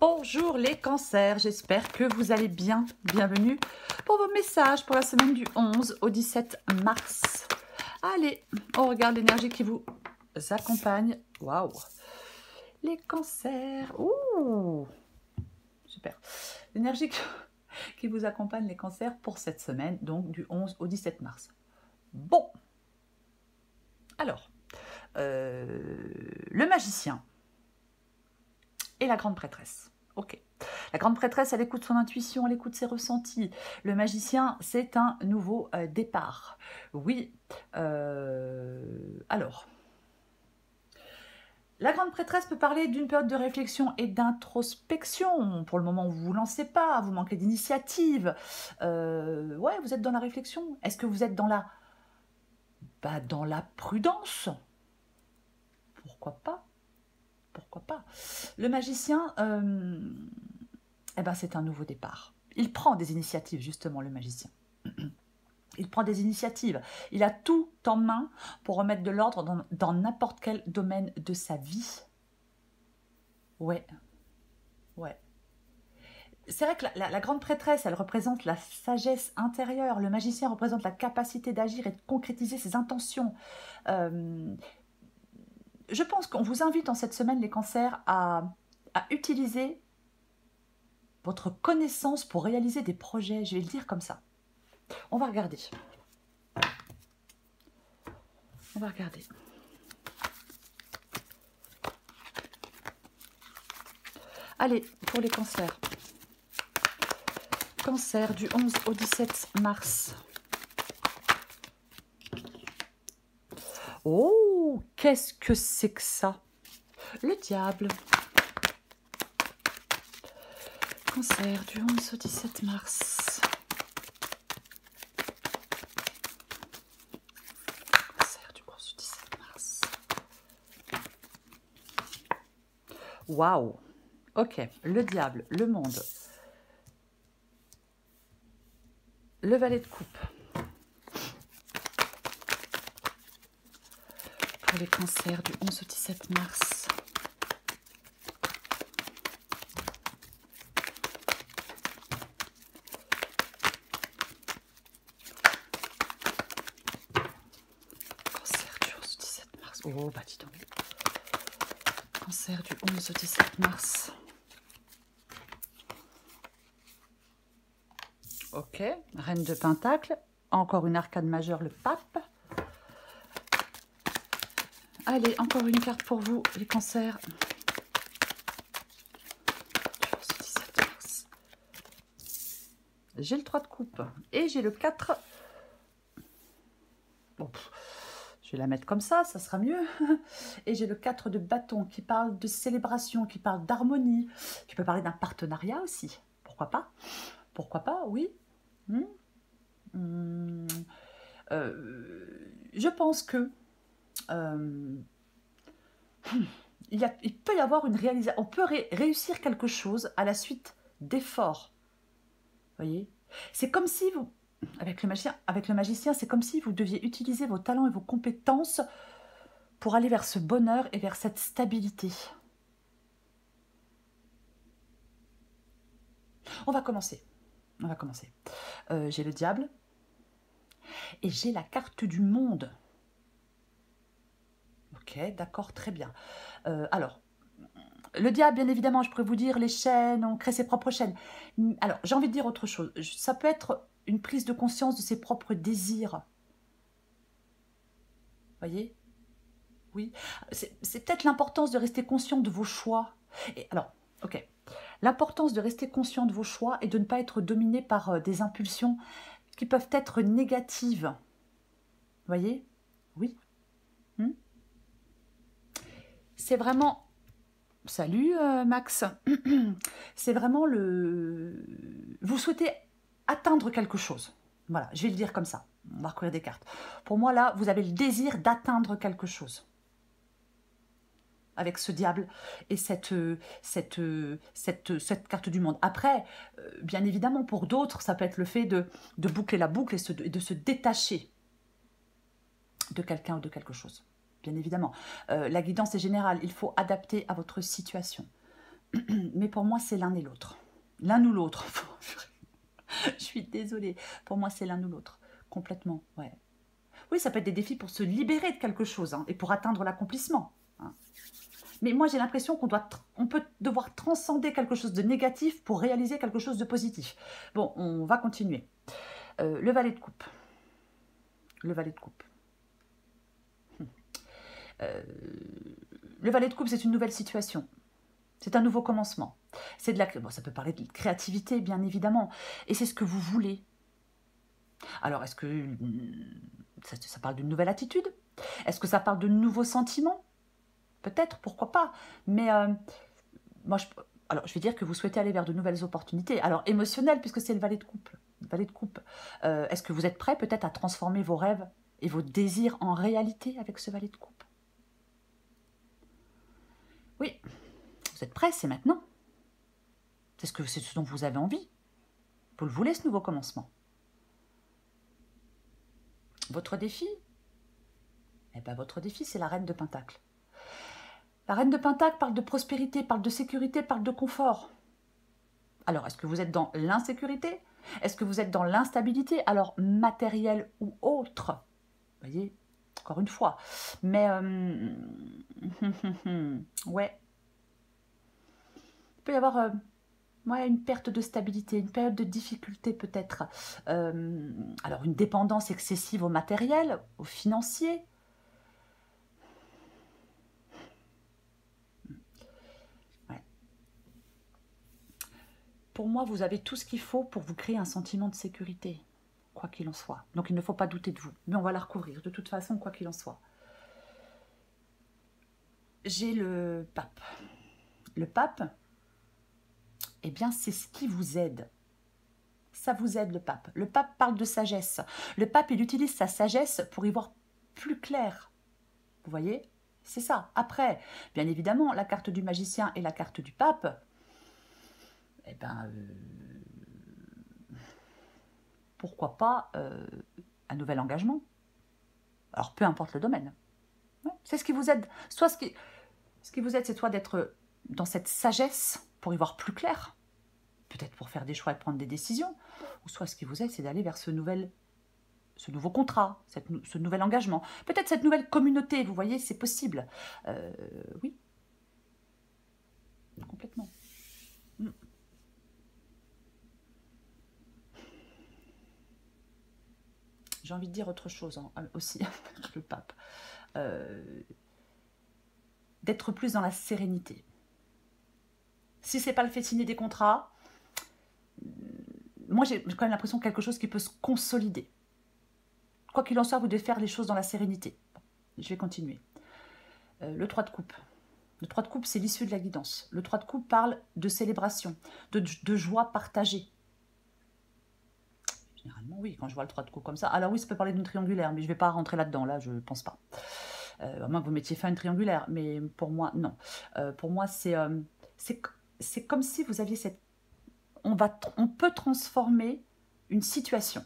Bonjour les cancers, j'espère que vous allez bien. Bienvenue pour vos messages pour la semaine du 11 au 17 mars. Allez, on regarde l'énergie qui vous accompagne. Waouh! Les cancers. Ouh! Super. L'énergie qui vous accompagne, les cancers, pour cette semaine, donc du 11 au 17 mars. Bon. Alors, le magicien et la grande prêtresse. Ok. La grande prêtresse, elle écoute son intuition, elle écoute ses ressentis. Le magicien, c'est un nouveau départ. Oui. Alors, la grande prêtresse peut parler d'une période de réflexion et d'introspection. Pour le moment, vous ne vous lancez pas, vous manquez d'initiative. Ouais, vous êtes dans la réflexion. Est-ce que vous êtes dans la... dans la prudence? Pourquoi pas? Pourquoi pas? Le magicien, eh ben, c'est un nouveau départ. Il prend des initiatives, justement, le magicien. Il prend des initiatives. Il a tout en main pour remettre de l'ordre dans n'importe quel domaine de sa vie. Ouais, ouais. C'est vrai que la grande prêtresse, elle représente la sagesse intérieure. Le magicien représente la capacité d'agir et de concrétiser ses intentions. Je pense qu'on vous invite en cette semaine, les cancers, à utiliser votre connaissance pour réaliser des projets. Je vais le dire comme ça. On va regarder. On va regarder. Allez, pour les cancers. Cancer du 11 au 17 mars. Oh, qu'est-ce que c'est que ça? Le diable. Cancer du 11 au 17 mars. Cancer du 11 au 17 mars. Waouh. Ok, le diable, le monde. Le valet de coupe. Pour les cancers du 11 au 17 mars. Cancer du 11 au 17 mars. Oh, bah dis donc. Cancer du 11 au 17 mars. Ok, reine de pentacle. Encore une arcane majeure, le pape. Allez, encore une carte pour vous, les cancers. J'ai le 3 de coupe et j'ai le 4. Bon, je vais la mettre comme ça sera mieux. Et j'ai le 4 de bâton qui parle de célébration, qui parle d'harmonie, qui peut parler d'un partenariat aussi. Pourquoi pas? Pourquoi pas, oui. Je pense que il peut y avoir une réalisation. On peut réussir quelque chose à la suite d'efforts. Voyez, c'est comme si vous, avec le magicien, c'est comme si vous deviez utiliser vos talents et vos compétences pour aller vers ce bonheur et vers cette stabilité. On va commencer. On va commencer. J'ai le diable et j'ai la carte du monde. Ok, d'accord, très bien. Alors, le diable, bien évidemment, je pourrais vous dire les chaînes, on crée ses propres chaînes. Alors, j'ai envie de dire autre chose. Ça peut être une prise de conscience de ses propres désirs. Voyez? Oui. C'est peut-être l'importance de rester conscient de vos choix. Et alors, ok. L'importance de rester conscient de vos choix et de ne pas être dominé par des impulsions qui peuvent être négatives. Voyez? Oui. C'est vraiment... Salut Max. C'est vraiment le... Vous souhaitez atteindre quelque chose. Voilà, je vais le dire comme ça. On va recourir des cartes. Pour moi, là, vous avez le désir d'atteindre quelque chose. Avec ce diable et cette carte du monde. Après, bien évidemment, pour d'autres, ça peut être le fait de boucler la boucle et de se détacher de quelqu'un ou de quelque chose. Bien évidemment. La guidance est générale. Il faut adapter à votre situation. Mais pour moi, c'est l'un et l'autre. L'un ou l'autre. Je suis désolée. Pour moi, c'est l'un ou l'autre. Complètement, ouais. Oui, ça peut être des défis pour se libérer de quelque chose hein, et pour atteindre l'accomplissement. Hein. Mais moi, j'ai l'impression on peut devoir transcender quelque chose de négatif pour réaliser quelque chose de positif. Bon, on va continuer. Le valet de coupe. Le valet de coupe. Le valet de coupe, c'est une nouvelle situation. C'est un nouveau commencement. C'est de la... Bon, ça peut parler de créativité, bien évidemment. Et c'est ce que vous voulez. Alors, est-ce que ça parle d'une nouvelle attitude? Est-ce que ça parle de nouveaux sentiments? Peut-être, pourquoi pas. Mais moi, alors, je vais dire que vous souhaitez aller vers de nouvelles opportunités. Alors, émotionnelles, puisque c'est le valet de coupe. Le valet de coupe. Est-ce que vous êtes prêt peut-être à transformer vos rêves et vos désirs en réalité avec ce valet de coupe? Oui, vous êtes prêt, c'est maintenant. C'est ce dont vous avez envie. Vous le voulez, ce nouveau commencement. Votre défi? Eh bien, votre défi, c'est la reine de Pentacle. La reine de Pentacle parle de prospérité, parle de sécurité, parle de confort. Alors, est-ce que vous êtes dans l'insécurité? Est-ce que vous êtes dans l'instabilité? Alors, matérielle ou autre? Vous voyez, encore une fois. Mais, ouais. Il peut y avoir ouais, une perte de stabilité, une période de difficulté peut-être. Alors, une dépendance excessive au matériel, au financier. Pour moi, vous avez tout ce qu'il faut pour vous créer un sentiment de sécurité, quoi qu'il en soit. Donc, il ne faut pas douter de vous. Mais on va la recouvrir, de toute façon, quoi qu'il en soit. J'ai le pape. Le pape, eh bien, c'est ce qui vous aide. Ça vous aide, le pape. Le pape parle de sagesse. Le pape, il utilise sa sagesse pour y voir plus clair. Vous voyez? C'est ça. Après, bien évidemment, la carte du magicien et la carte du pape, eh bien, pourquoi pas un nouvel engagement? Alors, peu importe le domaine. Ouais, c'est ce qui vous aide. Soit ce qui vous aide, c'est soit d'être dans cette sagesse pour y voir plus clair, peut-être pour faire des choix et prendre des décisions, ou soit ce qui vous aide, c'est d'aller vers ce nouveau contrat, ce nouvel engagement. Peut-être cette nouvelle communauté, vous voyez, c'est possible. Oui, complètement. J'ai envie de dire autre chose hein, aussi, le pape. D'être plus dans la sérénité. Si c'est pas le fait de signer des contrats, moi j'ai quand même l'impression que quelque chose qui peut se consolider. Quoi qu'il en soit, vous devez faire les choses dans la sérénité. Bon, je vais continuer. Le 3 de coupe. Le 3 de coupe, c'est l'issue de la guidance. Le 3 de coupe parle de célébration, de joie partagée. Généralement, oui, quand je vois le 3 de coupe comme ça. Alors oui, ça peut parler d'une triangulaire, mais je ne vais pas rentrer là-dedans, là, je ne pense pas. À moins que vous mettiez fin à une triangulaire, mais pour moi, non. Pour moi, c'est comme si vous aviez cette... On peut transformer une situation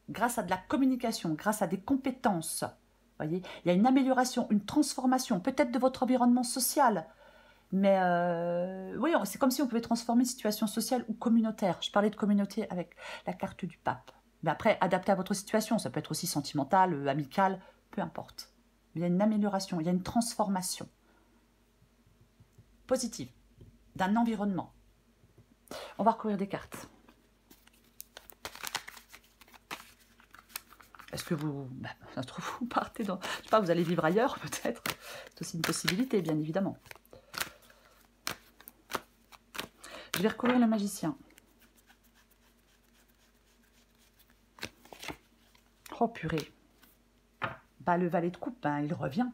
grâce à de la communication, grâce à des compétences. Voyez, il y a une amélioration, une transformation, peut-être de votre environnement social. Mais oui, c'est comme si on pouvait transformer une situation sociale ou communautaire. Je parlais de communauté avec la carte du pape. Mais après, adapté à votre situation, ça peut être aussi sentimental, amical, peu importe. Il y a une amélioration, il y a une transformation positive d'un environnement. On va recouvrir des cartes. Est-ce que ça se trouve, vous partez dans... Je sais pas, vous allez vivre ailleurs, peut-être. C'est aussi une possibilité, bien évidemment. Je vais recouvrir le magicien. Oh, purée. Bah, le valet de coupe, il revient.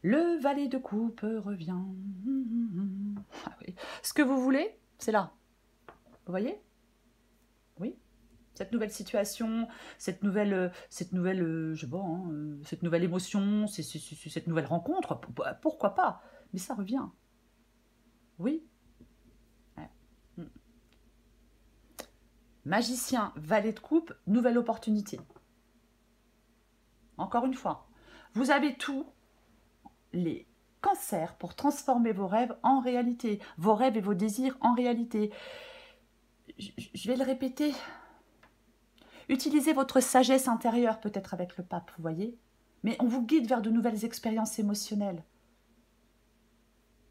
Le valet de coupe revient. Ah oui. Ce que vous voulez, c'est là. Vous voyez? Oui. Cette nouvelle situation, cette nouvelle je sais pas, cette nouvelle émotion, cette nouvelle rencontre, pourquoi pas? Mais ça revient. Oui. Ouais. Magicien, valet de coupe, nouvelle opportunité. Encore une fois, vous avez tous les Cancer, pour transformer vos rêves en réalité, vos rêves et vos désirs en réalité. Je vais le répéter. Utilisez votre sagesse intérieure, peut-être avec le pape, vous voyez. Mais on vous guide vers de nouvelles expériences émotionnelles.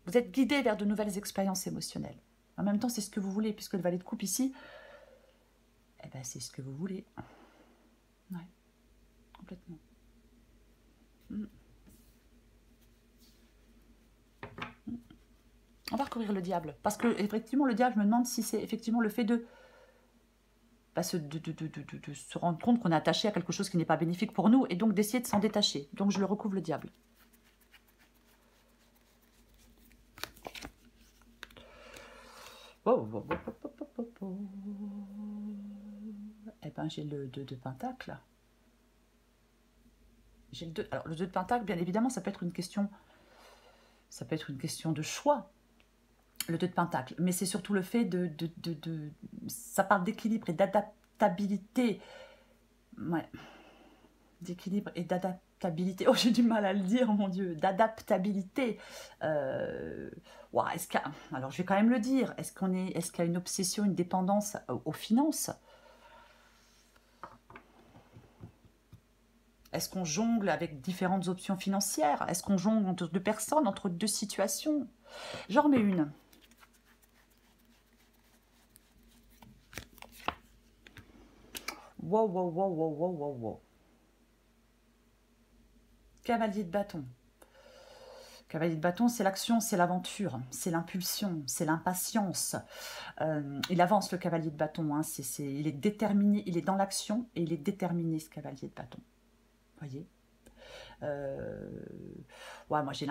Vous êtes guidé vers de nouvelles expériences émotionnelles. En même temps, c'est ce que vous voulez, puisque le valet de coupe ici, eh ben, c'est ce que vous voulez. Ouais, complètement. On va recourir le diable. Parce que, effectivement, le diable, je me demande si c'est effectivement le fait de se rendre compte qu'on est attaché à quelque chose qui n'est pas bénéfique pour nous et donc d'essayer de s'en détacher. Donc je le recouvre le diable. Eh ben j'ai le 2 de pentacle. J'ai le 2. Alors le 2 de pentacle, bien évidemment, ça peut être une question de choix. Le 2 de pentacle, mais c'est surtout le fait ça parle d'équilibre et d'adaptabilité. Ouais. D'équilibre et d'adaptabilité. Oh, j'ai du mal à le dire, mon Dieu. D'adaptabilité. Wow, alors, je vais quand même le dire. Est-ce qu'il y a une obsession, une dépendance aux finances? Est-ce qu'on jongle avec différentes options financières? Est-ce qu'on jongle entre deux personnes, entre deux situations? J'en remets une. Wow, wow, wow, wow, wow, wow, wow. Cavalier de bâton. Cavalier de bâton, c'est l'action, c'est l'aventure, c'est l'impulsion, c'est l'impatience. Il avance, le cavalier de bâton. Hein, il est déterminé, il est dans l'action et il est déterminé, ce cavalier de bâton. Voyez. Ouais, moi, j'ai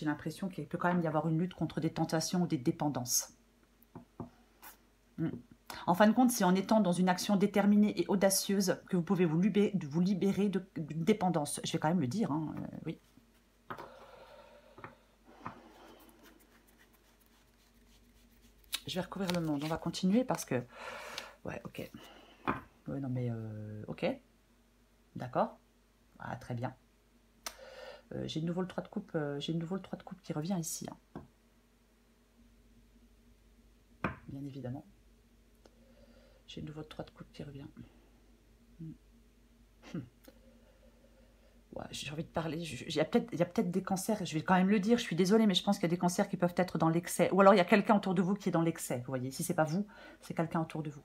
l'impression qu'il peut quand même y avoir une lutte contre des tentations ou des dépendances. En fin de compte, c'est en étant dans une action déterminée et audacieuse que vous pouvez vous libérer d'une dépendance. Je vais quand même le dire, hein, oui. Je vais recouvrir le monde. On va continuer parce que... Ouais, ok. Ouais, non, mais... ok. D'accord. Ah, très bien. J'ai de nouveau le 3 de coupe. J'ai de nouveau le 3 de coupe qui revient ici. Hein. Bien évidemment. J'ai de nouveau le 3 de coupe qui revient. Ouais, j'ai envie de parler. Il y a peut-être des cancers. Je vais quand même le dire. Je suis désolée, mais je pense qu'il y a des cancers qui peuvent être dans l'excès. Ou alors il y a quelqu'un autour de vous qui est dans l'excès. Vous voyez, si c'est pas vous, c'est quelqu'un autour de vous.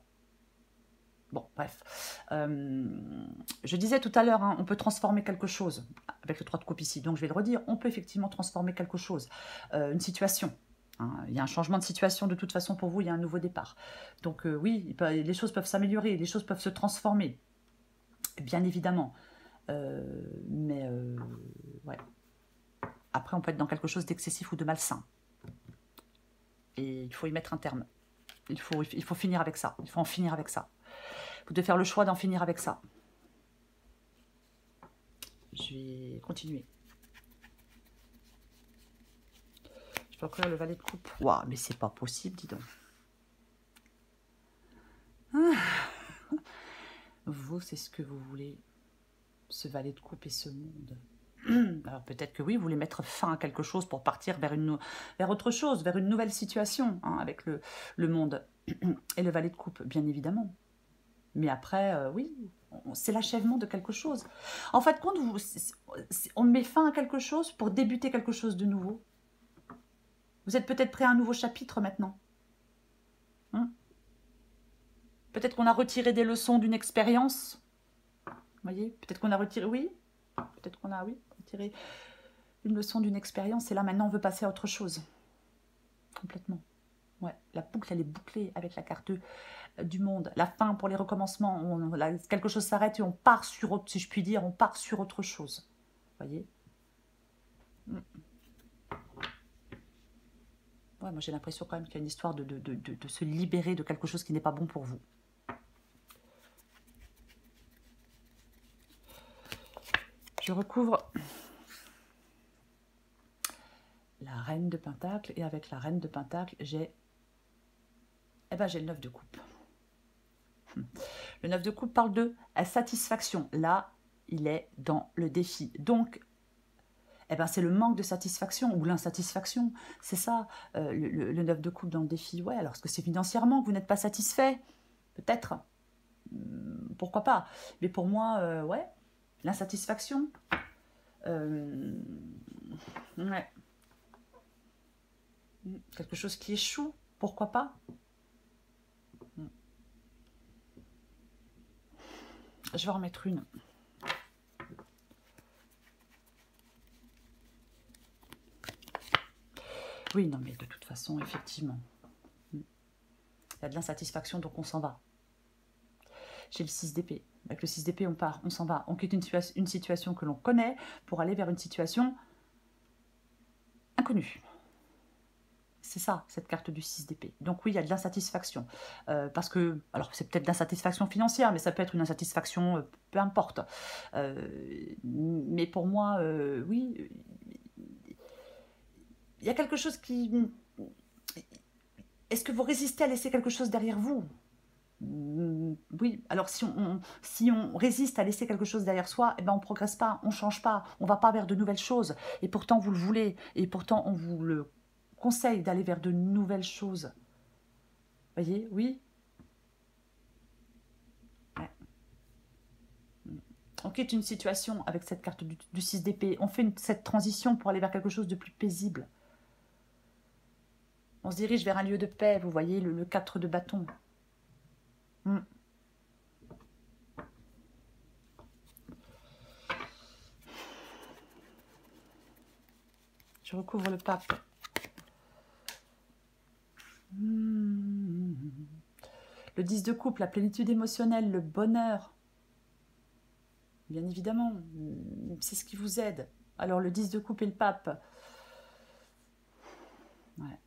Bon, bref. Je disais tout à l'heure, hein, on peut transformer quelque chose avec le 3 de coupe ici. Donc, je vais le redire. On peut effectivement transformer quelque chose. Une situation. Hein, il y a un changement de situation de toute façon pour vous. Il y a un nouveau départ. Donc, oui, les choses peuvent s'améliorer. Les choses peuvent se transformer. Bien évidemment. Mais, ouais. Après, on peut être dans quelque chose d'excessif ou de malsain. Et il faut y mettre un terme. Il faut finir avec ça. Il faut en finir avec ça. Vous devez faire le choix d'en finir avec ça. Je vais continuer. Je peux encore le valet de coupe. Waouh, mais c'est pas possible, dis donc. Vous, c'est ce que vous voulez. Ce valet de coupe et ce monde. Alors peut-être que oui, vous voulez mettre fin à quelque chose pour partir vers autre chose, vers une nouvelle situation, hein, avec le monde et le valet de coupe, bien évidemment. Mais après, oui, c'est l'achèvement de quelque chose. En fait, quand on met fin à quelque chose pour débuter quelque chose de nouveau. Vous êtes peut-être prêt à un nouveau chapitre maintenant. Hein? Peut-être qu'on a retiré des leçons d'une expérience. Vous voyez? Peut-être qu'on a retiré, oui. Peut-être qu'on a, oui, retiré une leçon d'une expérience. Et là, maintenant, on veut passer à autre chose. Complètement. Ouais, la boucle, elle est bouclée avec la carte du monde. La fin pour les recommencements. Quelque chose s'arrête et on part sur autre, si je puis dire, on part sur autre chose. Vous voyez? Ouais, moi j'ai l'impression quand même qu'il y a une histoire de se libérer de quelque chose qui n'est pas bon pour vous. Je recouvre la reine de pentacle et avec la reine de pentacle, j'ai le 9 de coupe. Le 9 de coupe parle de satisfaction. Là, il est dans le défi. Donc, eh ben, c'est le manque de satisfaction ou l'insatisfaction. C'est ça, le 9 de coupe dans le défi. Ouais, alors est-ce que c'est financièrement que vous n'êtes pas satisfait? Peut-être. Pourquoi pas? Mais pour moi, ouais, l'insatisfaction. Ouais. Quelque chose qui échoue, pourquoi pas? Je vais en remettre une. Oui, non, mais de toute façon, effectivement. Il y a de l'insatisfaction, donc on s'en va. J'ai le 6 d'épée. Avec le 6 d'épée, on part, on s'en va. On quitte une situation que l'on connaît pour aller vers une situation inconnue. C'est ça, cette carte du 6 d'épée. Donc oui, il y a de l'insatisfaction. Parce que, alors c'est peut-être de l'insatisfaction financière, mais ça peut être une insatisfaction, peu importe. Mais pour moi, oui, il y a quelque chose qui... Est-ce que vous résistez à laisser quelque chose derrière vous? Oui, alors si on résiste à laisser quelque chose derrière soi, eh ben on ne progresse pas, on ne change pas, on ne va pas vers de nouvelles choses. Et pourtant, vous le voulez, et pourtant, on vous le conseille d'aller vers de nouvelles choses. Voyez, oui. Ouais. On quitte une situation avec cette carte du 6 d'épée, on fait cette transition pour aller vers quelque chose de plus paisible. On se dirige vers un lieu de paix, vous voyez, le 4 de bâton. Je recouvre le pape. Le 10 de coupe, la plénitude émotionnelle, le bonheur. Bien évidemment, c'est ce qui vous aide. Alors le 10 de coupe et le pape. Ouais.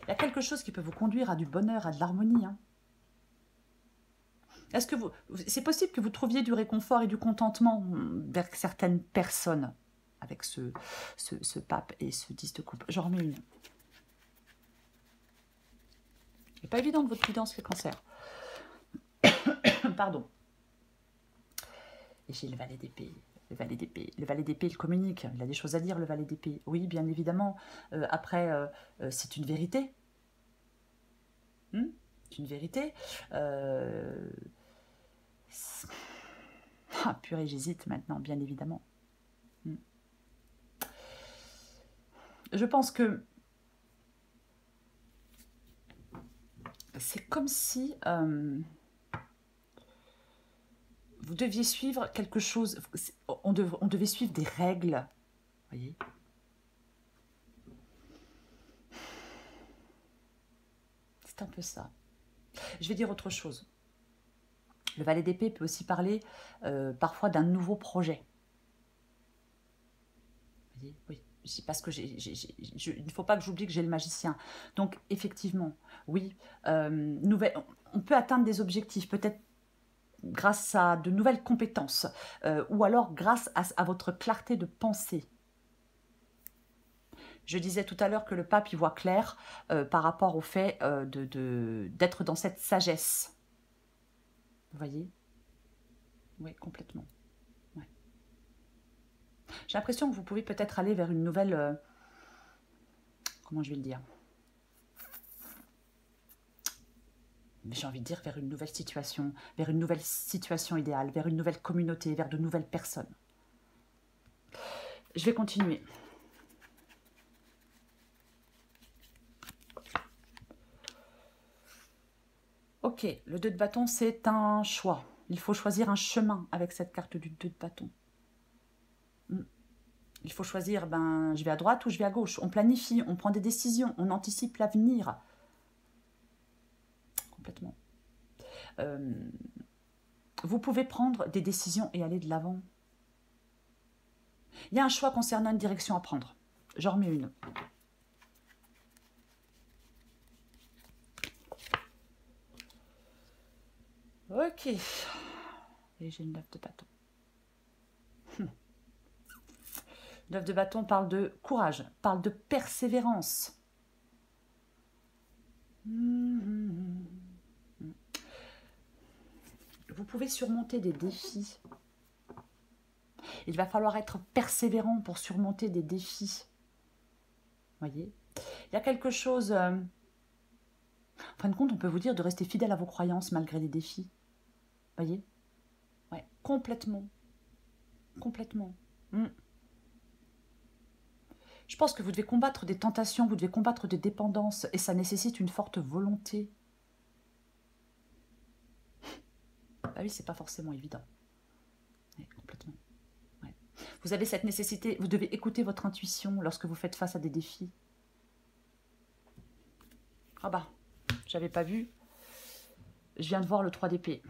Il y a quelque chose qui peut vous conduire à du bonheur, à de l'harmonie. Hein. Est-ce que c'est possible que vous trouviez du réconfort et du contentement vers certaines personnes avec ce pape et ce 10 de coupe? J'en remets une. C'est pas évident de votre guidance, les cancers. Pardon. Et j'ai le valet d'épée. Le valet d'épée. Le valet d'épée, il communique. Il a des choses à dire, le valet d'épée. Oui, bien évidemment. Après, c'est une vérité. C'est une vérité. Ah, purée, j'hésite maintenant, bien évidemment. Je pense que c'est comme si vous deviez suivre quelque chose. On devait suivre des règles. Vous voyez ? C'est un peu ça. Je vais dire autre chose. Le valet d'épée peut aussi parler parfois d'un nouveau projet. Vous voyez ? Oui. Parce que il ne faut pas que j'oublie que j'ai le magicien. Donc, effectivement, oui, on peut atteindre des objectifs, peut-être grâce à de nouvelles compétences, ou alors grâce à votre clarté de pensée. Je disais tout à l'heure que le pape y voit clair par rapport au fait d'être dans cette sagesse. Vous voyez? Oui, complètement. Ouais. J'ai l'impression que vous pouvez peut-être aller vers une nouvelle... comment je vais le dire? J'ai envie de dire vers une nouvelle situation idéale, vers une nouvelle communauté, vers de nouvelles personnes. Je vais continuer. Ok, le 2 de bâton, c'est un choix. Il faut choisir un chemin avec cette carte du 2 de bâton. Il faut choisir, je vais à droite ou je vais à gauche. On planifie, on prend des décisions, on anticipe l'avenir. Complètement. Vous pouvez prendre des décisions et aller de l'avant. Il y a un choix concernant une direction à prendre. J'en remets une. Ok. Et j'ai une 9 de bâton. 9 de bâton parle de courage, parle de persévérance. Vous pouvez surmonter des défis. Il va falloir être persévérant pour surmonter des défis. Voyez, il y a quelque chose... en fin de compte, on peut vous dire de rester fidèle à vos croyances malgré les défis. Voyez, ouais, complètement. Complètement. Je pense que vous devez combattre des tentations, vous devez combattre des dépendances, et ça nécessite une forte volonté. Ah oui, c'est pas forcément évident. Ouais, complètement. Ouais. Vous avez cette nécessité, vous devez écouter votre intuition lorsque vous faites face à des défis. Ah bah, j'avais pas vu. Je viens de voir le 3 d'épée.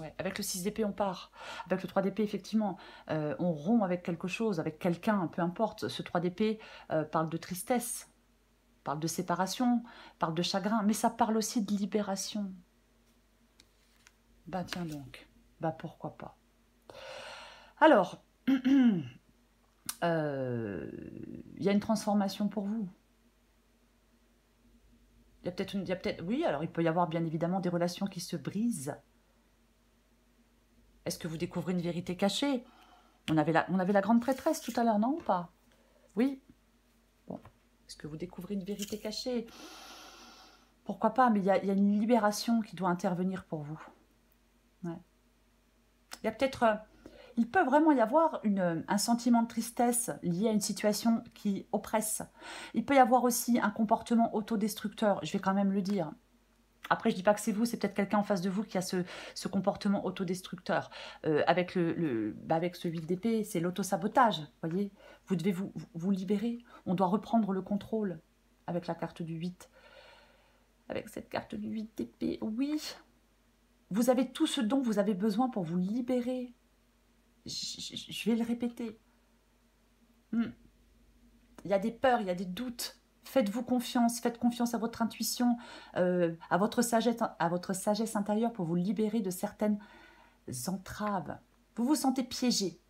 Ouais, avec le 6 d'épée, on part. Avec le 3 d'épée, effectivement, on rompt avec quelque chose, avec quelqu'un, peu importe. Ce 3 d'épée parle de tristesse, parle de séparation, parle de chagrin, mais ça parle aussi de libération. Bah tiens donc, bah pourquoi pas. Alors, il y a une transformation pour vous. Il y a peut-être, oui, alors il peut y avoir bien évidemment des relations qui se brisent. Est-ce que vous découvrez une vérité cachée? On avait la grande prêtresse tout à l'heure, non ou pas? Oui. Bon. Est-ce que vous découvrez une vérité cachée? Pourquoi pas, mais il y a une libération qui doit intervenir pour vous. Ouais. Il y a peut-être... il peut vraiment y avoir un sentiment de tristesse lié à une situation qui oppresse. Il peut y avoir aussi un comportement autodestructeur, je vais quand même le dire. Après, je ne dis pas que c'est vous, c'est peut-être quelqu'un en face de vous qui a ce comportement autodestructeur. Avec ce 8 d'épée, c'est l'autosabotage, voyez. Vous devez vous libérer. On doit reprendre le contrôle avec la carte du 8. Avec cette carte du 8 d'épée, oui. Vous avez tout ce dont vous avez besoin pour vous libérer. Je vais le répéter. Il y a des peurs, il y a des doutes. Faites-vous confiance, faites confiance à votre intuition, à votre sagesse intérieure pour vous libérer de certaines entraves. Vous vous sentez piégé.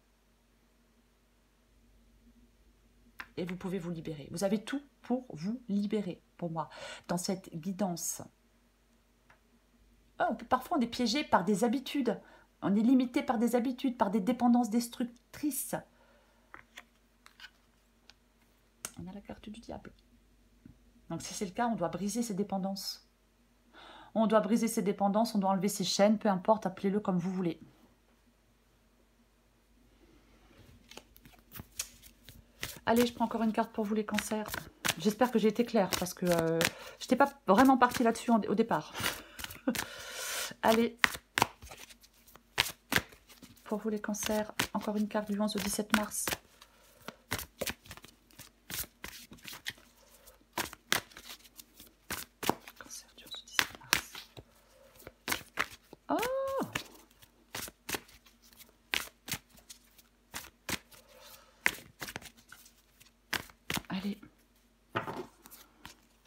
Et vous pouvez vous libérer. Vous avez tout pour vous libérer, pour moi, dans cette guidance. Parfois, on est piégé par des habitudes. On est limité par des habitudes, par des dépendances destructrices. On a la carte du diable. Donc si c'est le cas, on doit briser ces dépendances. On doit briser ces dépendances, on doit enlever ces chaînes, peu importe, appelez-le comme vous voulez. Allez, je prends encore une carte pour vous les cancers. J'espère que j'ai été claire, parce que je n'étais pas vraiment partie là-dessus au départ. Allez, pour vous les cancers, encore une carte du 11 au 17 mars.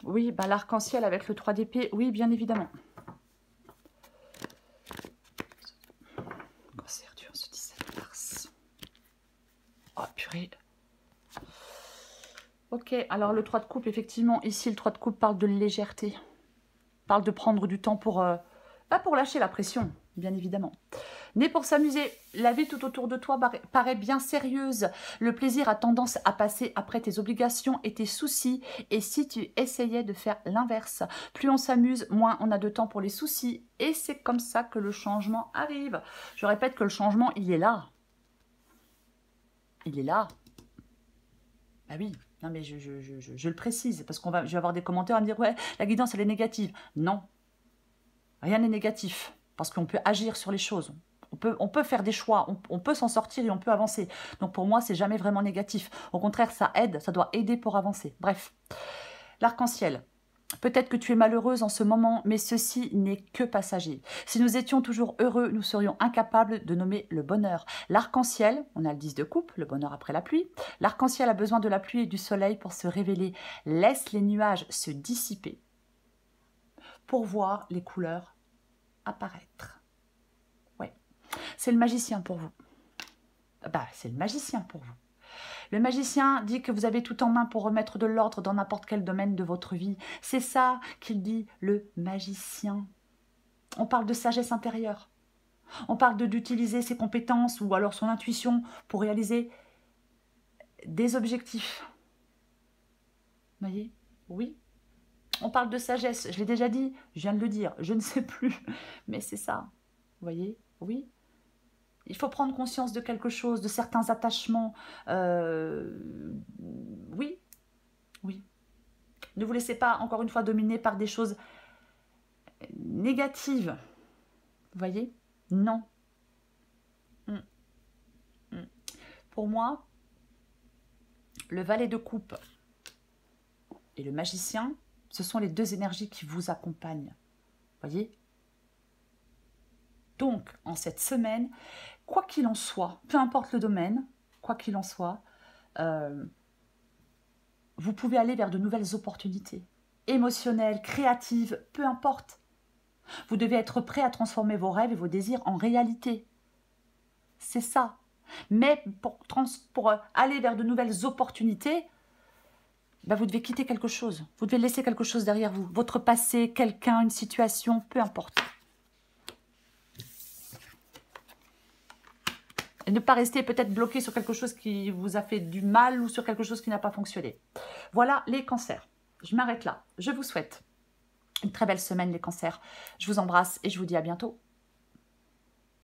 Oui, bah, l'arc-en-ciel avec le 3 d'épée, oui, bien évidemment. Cancer du 11 au 17 mars. Oh, purée. Ok, alors le 3 de coupe, effectivement, ici, le 3 de coupe parle de légèreté. Parle de prendre du temps pour lâcher la pression, bien évidemment. Né pour s'amuser, la vie tout autour de toi paraît bien sérieuse. Le plaisir a tendance à passer après tes obligations et tes soucis. Et si tu essayais de faire l'inverse, plus on s'amuse, moins on a de temps pour les soucis. Et c'est comme ça que le changement arrive. Je répète que le changement, il est là. Il est là. Ah oui, non mais je le précise, parce je vais avoir des commentaires à me dire « Ouais, la guidance, elle est négative. » Non, rien n'est négatif, parce qu'on peut agir sur les choses. On peut faire des choix, on peut s'en sortir et on peut avancer. Donc pour moi, c'est jamais vraiment négatif. Au contraire, ça aide, ça doit aider pour avancer. Bref, l'arc-en-ciel. Peut-être que tu es malheureuse en ce moment, mais ceci n'est que passager. Si nous étions toujours heureux, nous serions incapables de nommer le bonheur. L'arc-en-ciel, on a le 10 de coupe, le bonheur après la pluie. L'arc-en-ciel a besoin de la pluie et du soleil pour se révéler. Laisse les nuages se dissiper pour voir les couleurs apparaître. Ouais, c'est le magicien pour vous. Bah, c'est le magicien pour vous. Le magicien dit que vous avez tout en main pour remettre de l'ordre dans n'importe quel domaine de votre vie. C'est ça qu'il dit, le magicien. On parle de sagesse intérieure. On parle d'utiliser ses compétences ou alors son intuition pour réaliser des objectifs. Vous voyez? Oui. On parle de sagesse, je l'ai déjà dit, je viens de le dire, je ne sais plus, mais c'est ça. Vous voyez? Oui. Il faut prendre conscience de quelque chose, de certains attachements. Oui, oui. Ne vous laissez pas, encore une fois, dominer par des choses négatives. Vous voyez? Non. Pour moi, le valet de coupe et le magicien, ce sont les deux énergies qui vous accompagnent. Vous voyez? Donc, en cette semaine, quoi qu'il en soit, peu importe le domaine, quoi qu'il en soit, vous pouvez aller vers de nouvelles opportunités, émotionnelles, créatives, peu importe. Vous devez être prêt à transformer vos rêves et vos désirs en réalité. C'est ça. Mais pour aller vers de nouvelles opportunités, ben vous devez quitter quelque chose. Vous devez laisser quelque chose derrière vous. Votre passé, quelqu'un, une situation, peu importe. Et ne pas rester peut-être bloqué sur quelque chose qui vous a fait du mal ou sur quelque chose qui n'a pas fonctionné. Voilà les cancers. Je m'arrête là. Je vous souhaite une très belle semaine les cancers. Je vous embrasse et je vous dis à bientôt.